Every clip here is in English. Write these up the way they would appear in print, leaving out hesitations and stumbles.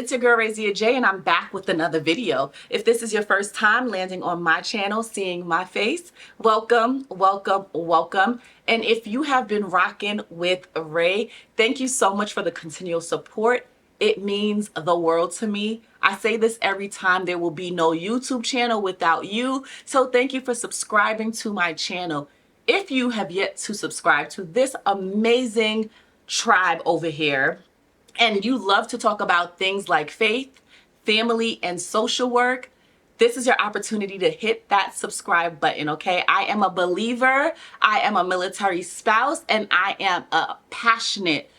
it's your girl Razia J, and I'm back with another video. If this is your first time landing on my channel, seeing my face, welcome, welcome, welcome. And if you have been rocking with Ray, thank you so much for the continual support. It means the world to me. I say this every time, there will be no YouTube channel without you. So thank you for subscribing to my channel. If you have yet to subscribe to this amazing tribe over here, and you love to talk about things like faith, family, and social work, this is your opportunity to hit that subscribe button, okay? I am a believer, I am a military spouse, and I am a passionate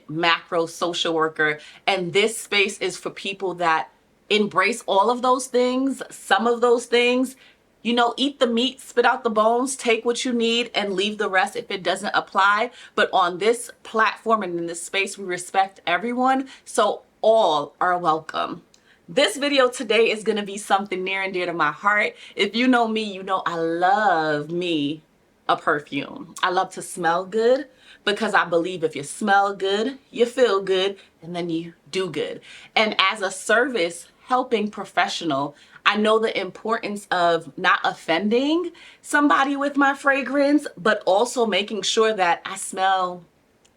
macro social worker. And this space is for people that embrace all of those things, some of those things. You know, eat the meat, spit out the bones, take what you need and leave the rest if it doesn't apply. But on this platform and in this space, we respect everyone, so all are welcome. This video today is gonna be something near and dear to my heart. If you know me, you know I love me a perfume. I love to smell good because I believe if you smell good, you feel good, and then you do good. And as a service helping professional, I know the importance of not offending somebody with my fragrance, but also making sure that I smell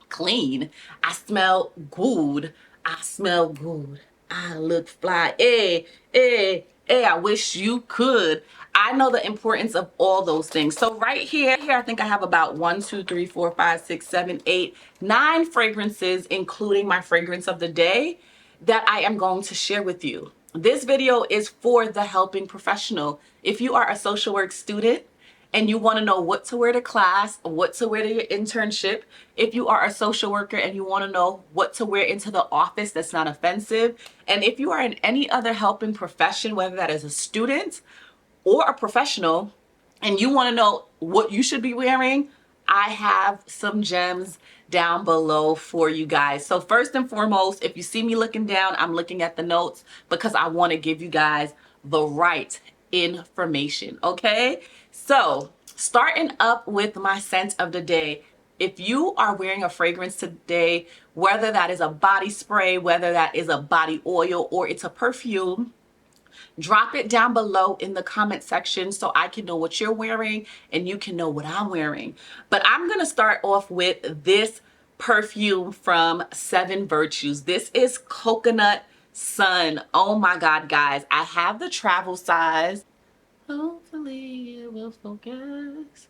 clean, I smell good, I smell good, I look fly. I wish you could. I know the importance of all those things. So right here, I think I have about 1, 2, 3, 4, 5, 6, 7, 8, 9 fragrances, including my fragrance of the day, that I am going to share with you. This video is for the helping professional. If you are a social work student and you want to know what to wear to class, what to wear to your internship, if you are a social worker and you want to know what to wear into the office that's not offensive, and if you are in any other helping profession, whether that is a student or a professional, and you want to know what you should be wearing, I have some gems down below for you guys. So first and foremost, if you see me looking down, I'm looking at the notes because I want to give you guys the right information, okay? So starting up with my scent of the day, if you are wearing a fragrance today, whether that is a body spray, whether that is a body oil, or it's a perfume, drop it down below in the comment section so I can know what you're wearing and you can know what I'm wearing. But I'm gonna start off with this perfume from 7 Virtues. This is Coconut Sun. Oh my God, guys, I have the travel size. Hopefully it will focus.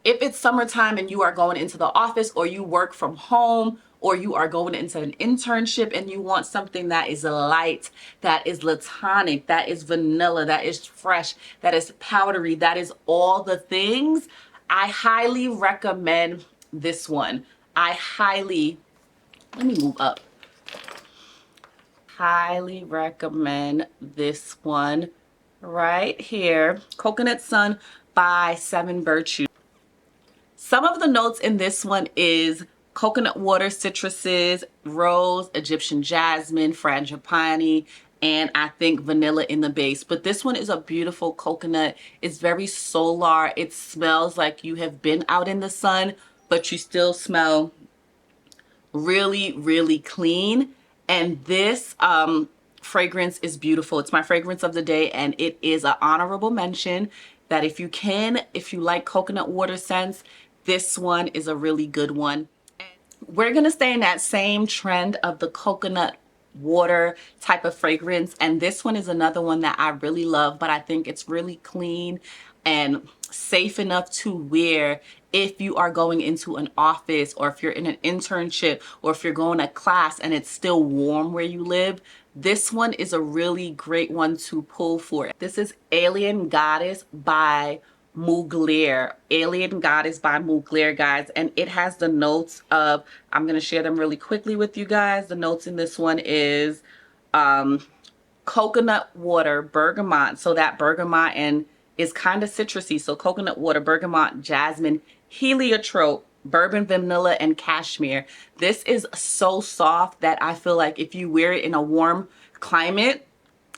If it's summertime and you are going into the office, or you work from home, or you are going into an internship and you want something that is light, that is latonic, that is vanilla, that is fresh, that is powdery, that is all the things, I highly recommend this one. Let me move up. Highly recommend this one right here. Coconut Sun by 7 Virtues. Some of the notes in this one is coconut water, citruses, rose, Egyptian jasmine, frangipani, and I think vanilla in the base. But this one is a beautiful coconut. It's very solar. It smells like you have been out in the sun, but you still smell really, really clean. And this fragrance is beautiful. It's my fragrance of the day, and it is an honorable mention that if you like coconut water scents, this one is a really good one. We're gonna stay in that same trend of the coconut water type of fragrance, and this one is another one that I really love, but I think it's really clean and safe enough to wear if you are going into an office, or if you're in an internship, or if you're going to class and it's still warm where you live. This one is a really great one to pull for. This is Alien Goddess by Mugler. Alien Goddess by Mugler, guys, and it has the notes of, I'm going to share them really quickly with you guys. The notes in this one is coconut water, bergamot, so that bergamot and is kind of citrusy, so coconut water, bergamot, jasmine, heliotrope, bourbon, vanilla, and cashmere. This is so soft that I feel like if you wear it in a warm climate,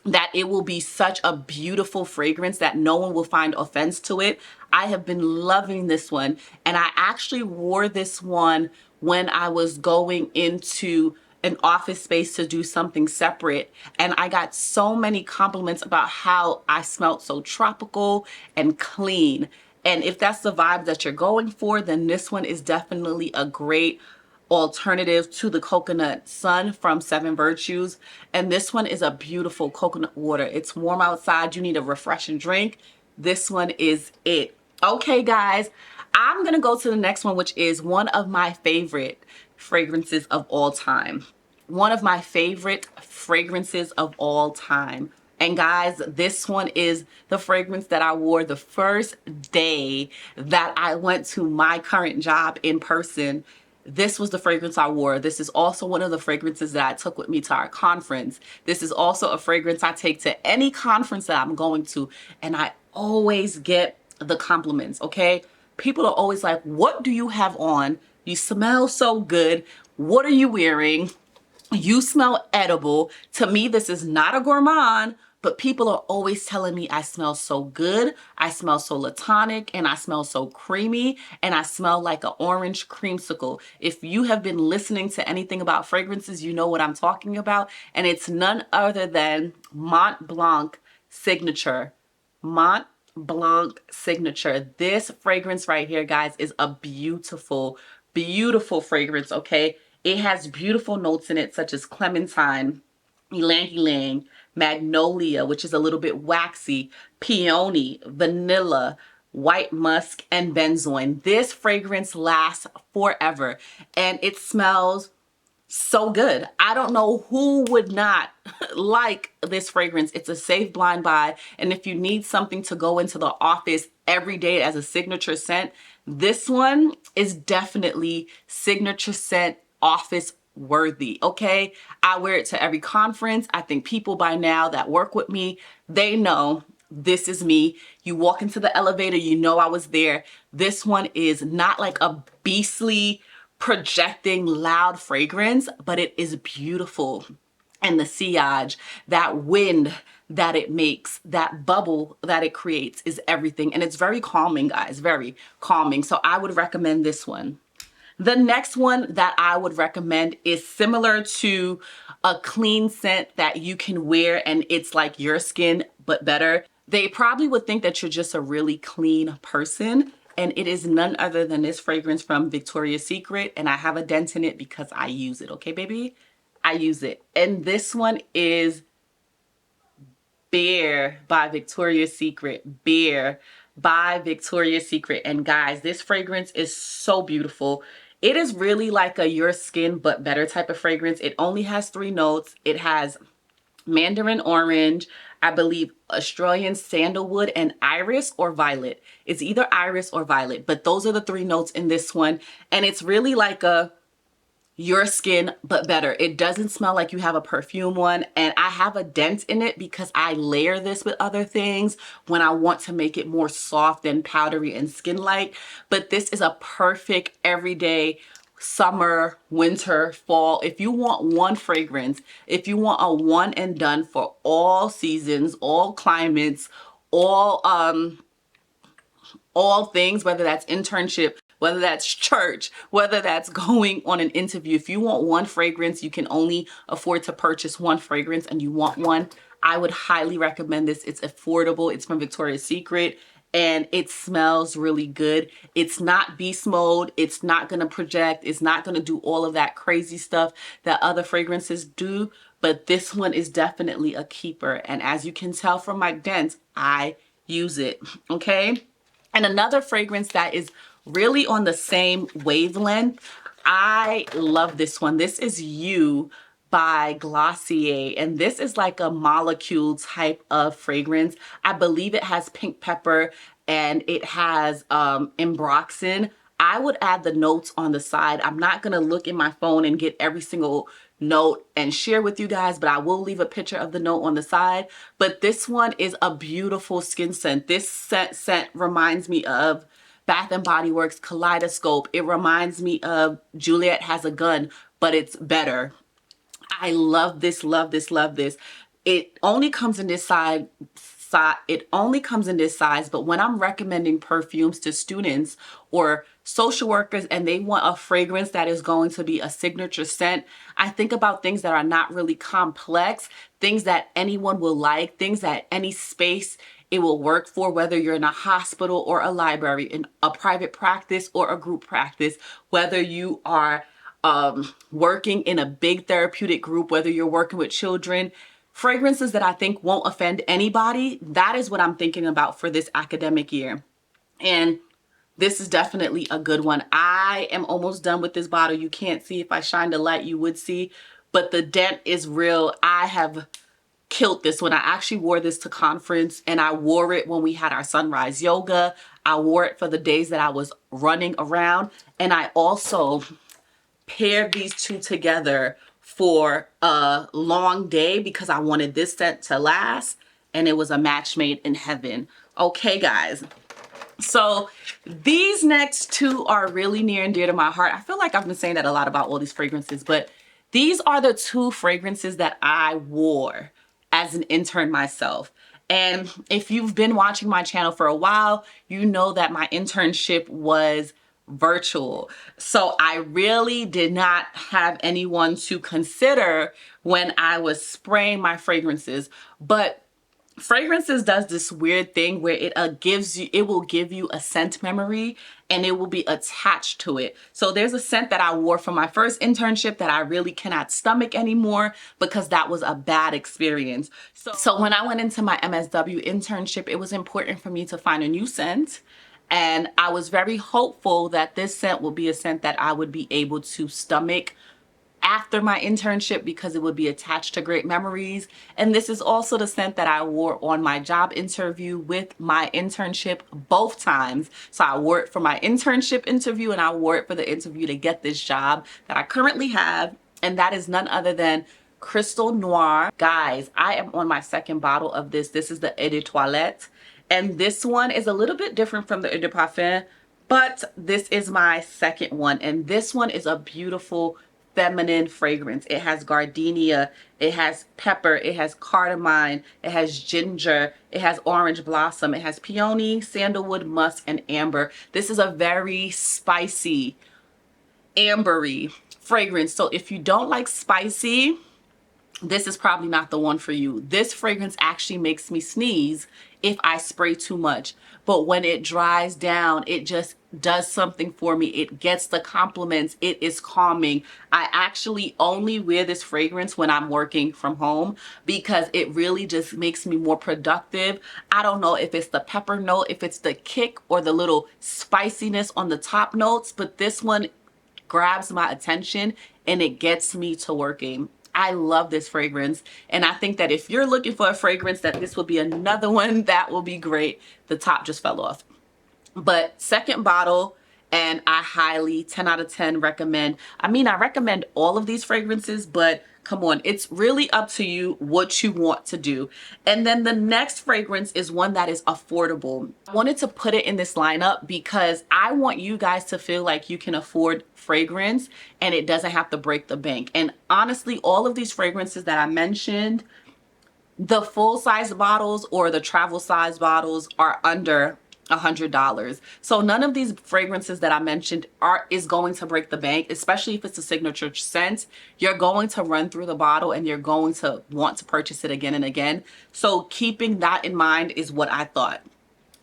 that it will be such a beautiful fragrance that no one will find offense to it. I have been loving this one, and I actually wore this one when I was going into an office space to do something separate, and I got so many compliments about how I smelled so tropical and clean. And if that's the vibe that you're going for, then this one is definitely a great alternative to the Coconut Sun from Seven Virtues. And this one is a beautiful coconut water. It's warm outside, you need a refreshing drink. This one is it. Okay, guys, I'm gonna go to the next one, which is one of my favorite fragrances of all time. One of my favorite fragrances of all time. And guys, this one is the fragrance that I wore the first day that I went to my current job in person. This was the fragrance I wore. This is also one of the fragrances that I took with me to our conference. This is also a fragrance I take to any conference that I'm going to, and I always get the compliments, okay? People are always like, what do you have on? You smell so good. What are you wearing? You smell edible. To me, this is not a gourmand, but people are always telling me I smell so good, I smell so latonic, and I smell so creamy, and I smell like an orange creamsicle. If you have been listening to anything about fragrances, you know what I'm talking about, and it's none other than Mont Blanc Signature. Mont Blanc Signature. This fragrance right here, guys, is a beautiful, beautiful fragrance, okay? It has beautiful notes in it, such as clementine, ylang ylang, magnolia, which is a little bit waxy, peony, vanilla, white musk, and benzoin. This fragrance lasts forever, and it smells so good. I don't know who would not like this fragrance. It's a safe blind buy, and if you need something to go into the office every day as a signature scent, this one is definitely signature scent office worthy, okay? I wear it to every conference. I think people by now that work with me, they know this is me. You walk into the elevator, you know I was there. This one is not like a beastly projecting loud fragrance, but it is beautiful. And the sillage, that wind that it makes, that bubble that it creates is everything. And it's very calming, guys, very calming. So I would recommend this one. The next one that I would recommend is similar to a clean scent that you can wear and it's like your skin, but better. They probably would think that you're just a really clean person, and it is none other than this fragrance from Victoria's Secret, and I have a dent in it because I use it, okay, baby? I use it. And this one is Bear by Victoria's Secret. Bear by Victoria's Secret. And guys, this fragrance is so beautiful. It is really like a your skin but better type of fragrance. It only has 3 notes. It has mandarin orange, I believe Australian sandalwood, and iris or violet. It's either iris or violet, but those are the 3 notes in this one. And it's really like a your skin but better. It doesn't smell like you have a perfume one, and I have a dent in it because I layer this with other things when I want to make it more soft and powdery and skin-like. But this is a perfect everyday summer, winter, fall. If you want one fragrance, if you want a one and done for all seasons, all climates, all things, whether that's internship, whether that's church, whether that's going on an interview. If you want one fragrance, you can only afford to purchase one fragrance and you want one, I would highly recommend this. It's affordable. It's from Victoria's Secret and it smells really good. It's not beast mode. It's not going to project. It's not going to do all of that crazy stuff that other fragrances do. But this one is definitely a keeper. And as you can tell from my dents, I use it. Okay. And another fragrance that is really on the same wavelength, I love this one. This is You by Glossier, and this is like a molecule type of fragrance. I believe it has pink pepper and it has ambroxan. I would add the notes on the side. I'm not gonna look in my phone and get every single note and share with you guys, but I will leave a picture of the note on the side. But this one is a beautiful skin scent. This scent reminds me of Bath and Body Works Kaleidoscope. It reminds me of Juliet Has a Gun, but it's better. I love this, love this, love this. It only comes in this size, but when I'm recommending perfumes to students or social workers and they want a fragrance that is going to be a signature scent, I think about things that are not really complex, things that anyone will like, things that any space it will work for, whether you're in a hospital or a library, in a private practice or a group practice, whether you are working in a big therapeutic group, whether you're working with children. Fragrances that I think won't offend anybody, that is what I'm thinking about for this academic year. And this is definitely a good one. I am almost done with this bottle. You can't see. If I shined a light, you would see. But the dent is real. I have killed this one. I actually wore this to conference, and I wore it when we had our sunrise yoga. I wore it for the days that I was running around. And I also paired these two together for a long day because I wanted this scent to last, and it was a match made in heaven. Okay, guys. So these next two are really near and dear to my heart. I feel like I've been saying that a lot about all these fragrances, but these are the two fragrances that I wore as an intern myself. And if you've been watching my channel for a while, you know that my internship was virtual. So I really did not have anyone to consider when I was spraying my fragrances. But fragrances does this weird thing where it will give you a scent memory and it will be attached to it. So there's a scent that I wore for my first internship that I really cannot stomach anymore because that was a bad experience. So when I went into my MSW internship, it was important for me to find a new scent. And I was very hopeful that this scent will be a scent that I would be able to stomach after my internship because it would be attached to great memories. And this is also the scent that I wore on my job interview with my internship both times. So I wore it for my internship interview and I wore it for the interview to get this job that I currently have. And that is none other than Crystal Noir. Guys, I am on my second bottle of this. This is the Eau de Toilette. And this one is a little bit different from the Eau de Parfum, but this is my second one. And this one is a beautiful feminine fragrance. It has gardenia, it has pepper, it has cardamom, it has ginger, it has orange blossom, it has peony, sandalwood, musk, and amber. This is a very spicy, ambery fragrance. So if you don't like spicy, this is probably not the one for you. This fragrance actually makes me sneeze if I spray too much. But when it dries down, it just does something for me. It gets the compliments. It is calming. I actually only wear this fragrance when I'm working from home because it really just makes me more productive. I don't know if it's the pepper note, if it's the kick or the little spiciness on the top notes, but this one grabs my attention and it gets me to working. I love this fragrance, and I think that if you're looking for a fragrance, that this will be another one that will be great. The top just fell off. But second bottle, and I highly 10 out of 10 recommend. I mean, I recommend all of these fragrances, but come on, it's really up to you what you want to do. And then the next fragrance is one that is affordable. I wanted to put it in this lineup because I want you guys to feel like you can afford fragrance and it doesn't have to break the bank. And honestly, all of these fragrances that I mentioned, the full size bottles or the travel size bottles are under $100. So none of these fragrances that I mentioned is going to break the bank, especially if it's a signature scent. You're going to run through the bottle and you're going to want to purchase it again and again. So keeping that in mind is what I thought.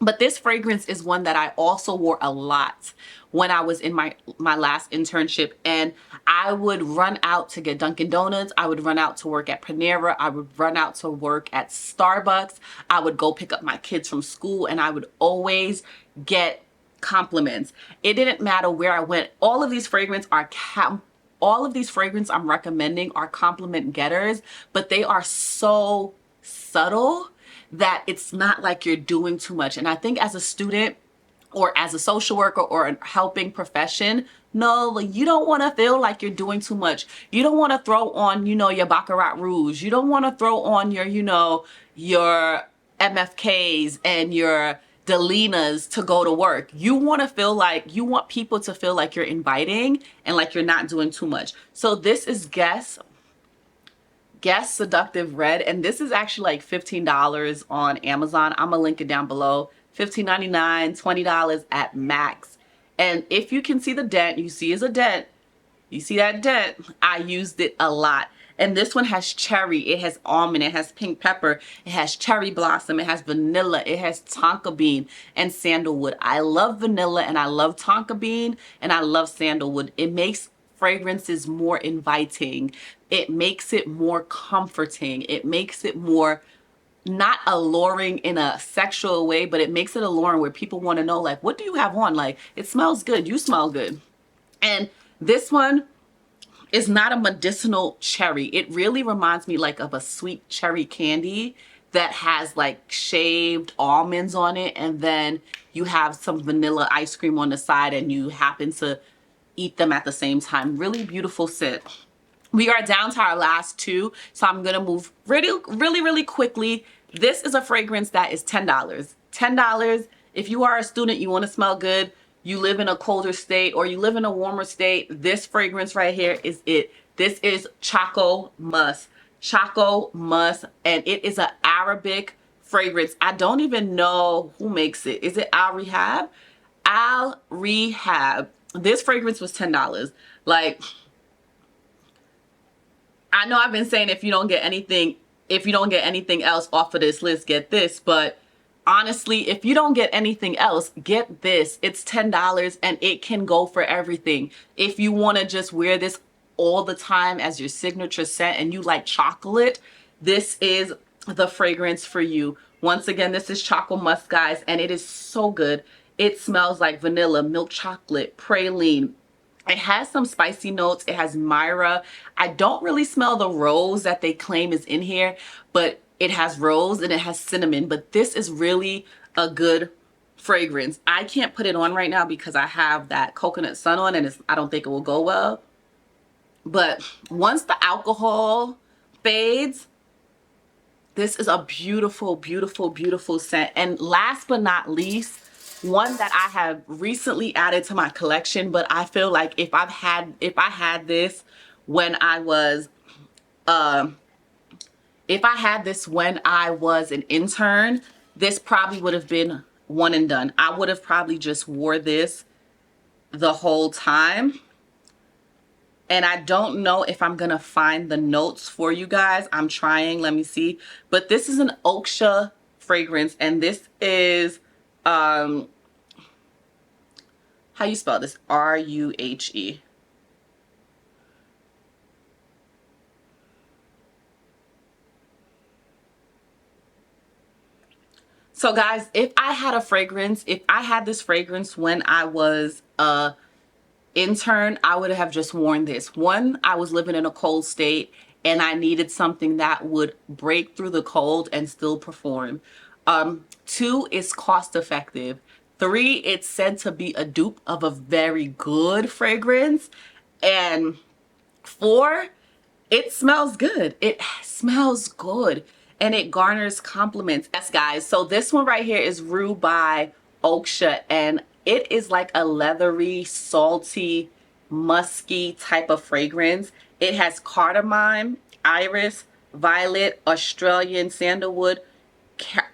But this fragrance is one that I also wore a lot when I was in my last internship, and I would run out to get Dunkin' Donuts. I would run out to work at Panera. I would run out to work at Starbucks. I would go pick up my kids from school, and I would always get compliments. It didn't matter where I went. All of these fragrances I'm recommending are compliment getters, but they are so subtle that it's not like you're doing too much. And I think as a student or as a social worker or a helping profession, no, like, you don't want to feel like you're doing too much. You don't want to throw on, your Baccarat Rouge. You don't want to throw on your, your MFKs and your Delinas to go to work. You want people to feel like you're inviting and like you're not doing too much. So this is Guess Guess Seductive Red, and this is actually like $15 on Amazon. I'm gonna link it down below. $15.99, $20 at max. And if you can see the dent, you see it's a dent. You see that dent? I used it a lot. And this one has cherry, it has almond, it has pink pepper, it has cherry blossom, it has vanilla, it has tonka bean and sandalwood. I love vanilla and I love tonka bean and I love sandalwood. It makes fragrances more inviting. It makes it more comforting. It makes it more not alluring in a sexual way, but it makes it alluring where people want to know, like, what do you have on? Like, it smells good. You smell good. And this one is not a medicinal cherry. It really reminds me like of a sweet cherry candy that has like shaved almonds on it, and then you have some vanilla ice cream on the side and you happen to eat them at the same time. Really beautiful scent. We are down to our last two, so I'm gonna move really quickly. This is a fragrance that is $10. $10. If you are a student, you want to smell good, you live in a colder state or you live in a warmer state, this fragrance right here is it. This is Choco Musk. Choco Musk, and it is an Arabic fragrance. I don't even know who makes it. Is it Al Rehab? Al Rehab. This fragrance was $10. Like, I know I've been saying if you don't get anything else off of this list, get this, but honestly, if you don't get anything else, get this. It's $10 and it can go for everything. If you want to just wear this all the time as your signature scent and you like chocolate, this is the fragrance for you. Once again, this is Choco Musk, guys, and it is so good. It smells like vanilla, milk chocolate, praline. It has some spicy notes. It has Myra. I don't really smell the rose that they claim is in here, but it has rose and it has cinnamon. But this is really a good fragrance. I can't put it on right now because I have that coconut sun on and I don't think it will go well. But once the alcohol fades, this is a beautiful, beautiful, beautiful scent. And last but not least, one that I have recently added to my collection, but I feel like if I had this when I was an intern, this probably would have been one and done. I would have probably just wore this the whole time. And I don't know if I'm gonna find the notes for you guys. I'm trying, let me see. But this is an Oksha fragrance, and this is how you spell this? R-U-H-E. So guys, if I had this fragrance when I was a intern, I would have just worn this. One, I was living in a cold state and I needed something that would break through the cold and still perform. Two, it's cost effective. Three, it's said to be a dupe of a very good fragrance. And four, it smells good. It smells good and it garners compliments. Yes, guys. So this one right here is Rue by Oksha, and it is like a leathery, salty, musky type of fragrance. It has cardamom, iris, violet, Australian sandalwood,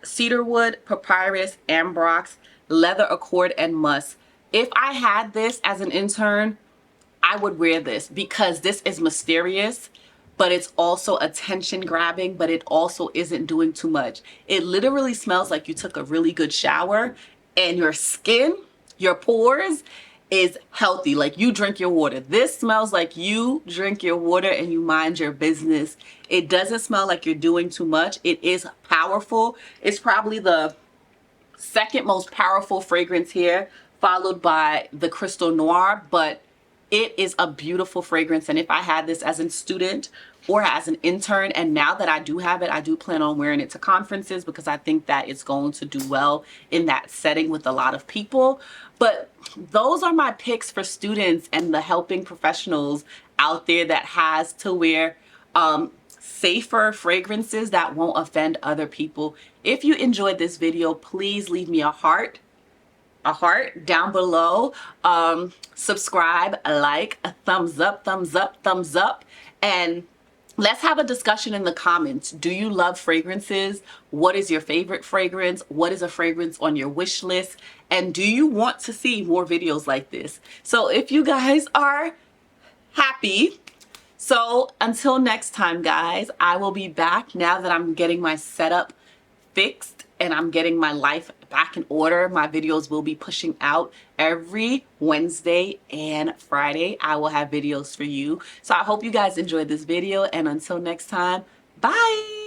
cedarwood, papyrus, ambrox, leather accord, and musk. If I had this as an intern, I would wear this because this is mysterious, but it's also attention grabbing, but it also isn't doing too much. It literally smells like you took a really good shower and your skin, your pores is healthy. Like you drink your water. This smells like you drink your water and you mind your business. It doesn't smell like you're doing too much. It is powerful. It's probably the second most powerful fragrance here, followed by the Crystal Noir, but it is a beautiful fragrance. And if I had this as a student or as an intern, and now that I do have it, I do plan on wearing it to conferences because I think that it's going to do well in that setting with a lot of people. But those are my picks for students and the helping professionals out there that has to wear safer fragrances that won't offend other people. If you enjoyed this video, please leave me a heart down below. Subscribe, like, a thumbs up, and let's have a discussion in the comments. Do you love fragrances? What is your favorite fragrance? What is a fragrance on your wish list? And do you want to see more videos like this? So if you guys are happy, so until next time, guys, I will be back now that I'm getting my setup fixed and I'm getting my life back in order. My videos will be pushing out every Wednesday and Friday. I will have videos for you. So I hope you guys enjoyed this video, and until next time, bye.